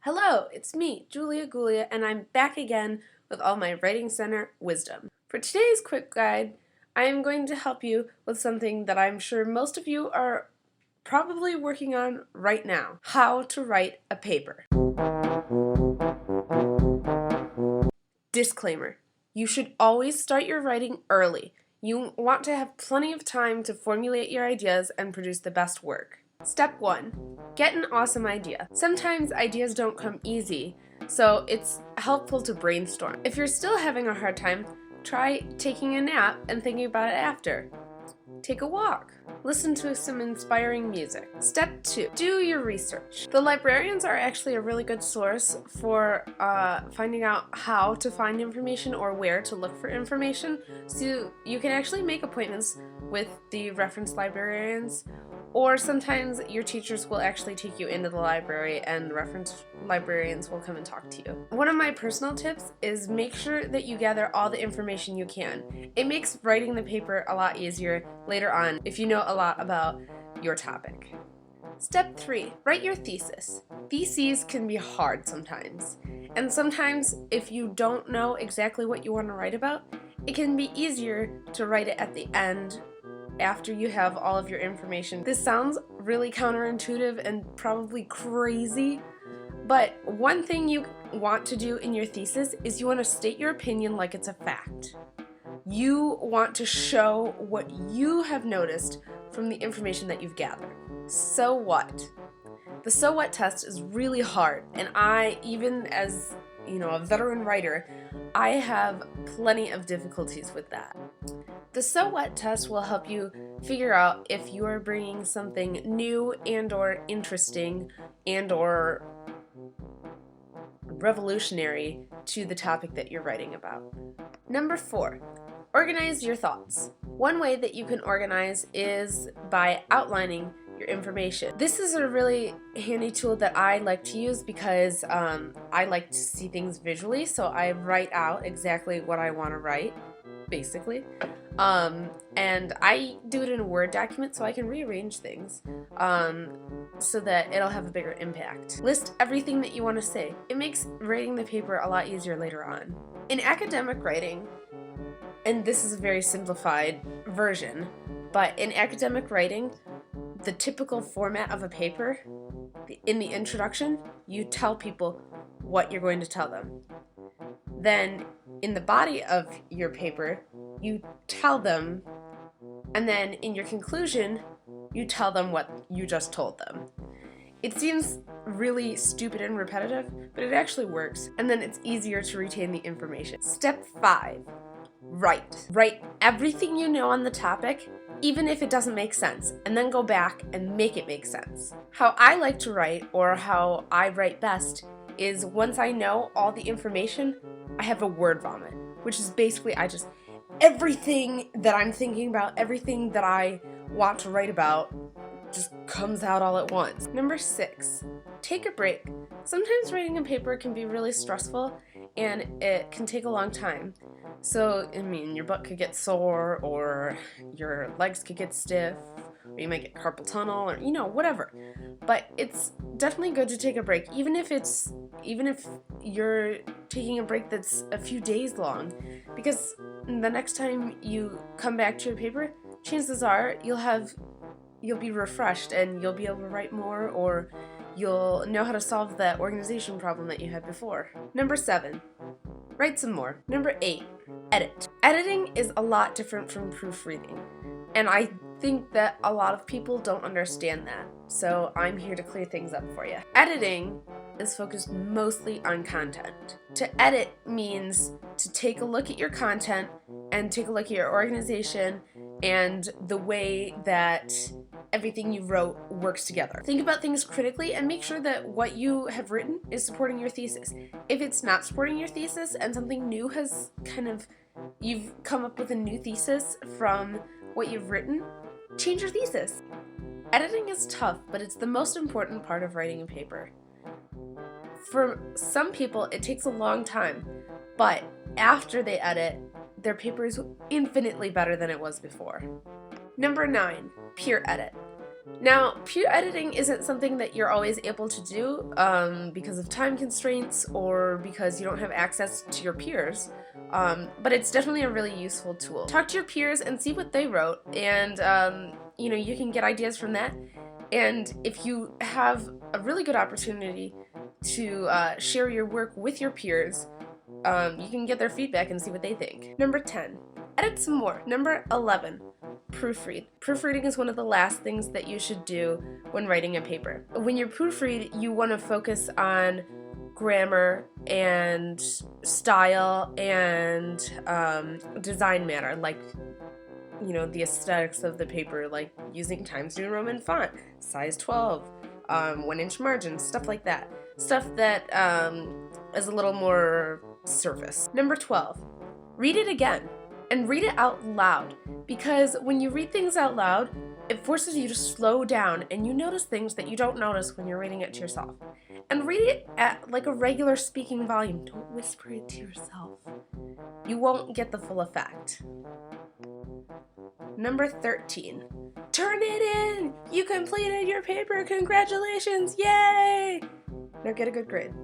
Hello, it's me, Gulia, and I'm back again with all my Writing Center wisdom. For today's quick guide, I am going to help you with something that I'm sure most of you are probably working on right now: how to write a paper. Disclaimer: you should always start your writing early. You want to have plenty of time to formulate your ideas and produce the best work. Step 1. Get an awesome idea. Sometimes ideas don't come easy, so it's helpful to brainstorm. If you're still having a hard time, try taking a nap and thinking about it after. Take a walk. Listen to some inspiring music. Step 2. Do your research. The librarians are actually a really good source for finding out how to find information or where to look for information. So you can actually make appointments with the reference librarians, or sometimes your teachers will actually take you into the library and the reference librarians will come and talk to you. One of my personal tips is make sure that you gather all the information you can. It makes writing the paper a lot easier later on if you know a lot about your topic. Step 3. Write your thesis. Theses can be hard sometimes. And sometimes if you don't know exactly what you want to write about, it can be easier to write it at the end after you have all of your information. This sounds really counterintuitive and probably crazy, but one thing you want to do in your thesis is you want to state your opinion like it's a fact. You want to show what you have noticed from the information that you've gathered. So what? The so what test is really hard, and even as a veteran writer, I have plenty of difficulties with that. The so what test will help you figure out if you are bringing something new and or interesting and or revolutionary to the topic that you're writing about. Number 4, organize your thoughts. One way that you can organize is by outlining your information. This is a really handy tool that I like to use because I like to see things visually, so I write out exactly what I want to write, basically. And I do it in a Word document so I can rearrange things so that it'll have a bigger impact. List everything that you want to say. It makes writing the paper a lot easier later on. In academic writing, and this is a very simplified version, but in academic writing, the typical format of a paper, in the introduction, you tell people what you're going to tell them. Then in the body of your paper, you tell them, and then in your conclusion, you tell them what you just told them. It seems really stupid and repetitive, but it actually works, and then it's easier to retain the information. Step 5. Write. Write everything you know on the topic, even if it doesn't make sense, and then go back and make it make sense. How I like to write, or how I write best, is once I know all the information, I have a word vomit, which is basically everything that I'm thinking about, everything that I want to write about just comes out all at once. Number 6, take a break. Sometimes writing a paper can be really stressful and it can take a long time. So, your butt could get sore, or your legs could get stiff, or you might get carpal tunnel, or whatever. But it's definitely good to take a break, even if you're taking a break that's a few days long, because the next time you come back to your paper, chances are you'll be refreshed and you'll be able to write more, or you'll know how to solve that organization problem that you had before. Number 7, write some more. Number 8, edit. Editing is a lot different from proofreading, and I think that a lot of people don't understand that, so I'm here to clear things up for you. Editing is focused mostly on content. To edit means to take a look at your content and take a look at your organization and the way that everything you wrote works together. Think about things critically and make sure that what you have written is supporting your thesis. If it's not supporting your thesis and something new you've come up with a new thesis from what you've written, change your thesis. Editing is tough, but it's the most important part of writing a paper. For some people, it takes a long time, but after they edit, their paper is infinitely better than it was before. Number 9, peer edit. Now, peer editing isn't something that you're always able to do because of time constraints or because you don't have access to your peers, but it's definitely a really useful tool. Talk to your peers and see what they wrote, and you can get ideas from that. And if you have a really good opportunity to share your work with your peers, you can get their feedback and see what they think. Number 10, edit some more. Number 11, proofread. Proofreading is one of the last things that you should do when writing a paper. When you proofread, you want to focus on grammar and style and design matter, like the aesthetics of the paper, like using Times New Roman font, size 12, 1-inch margins, stuff like that. Stuff that is a little more surface. Number 12, read it again. And read it out loud, because when you read things out loud, it forces you to slow down and you notice things that you don't notice when you're reading it to yourself. And read it at like a regular speaking volume. Don't whisper it to yourself. You won't get the full effect. Number 13, turn it in! You completed your paper! Congratulations! Yay! Now get a good grade.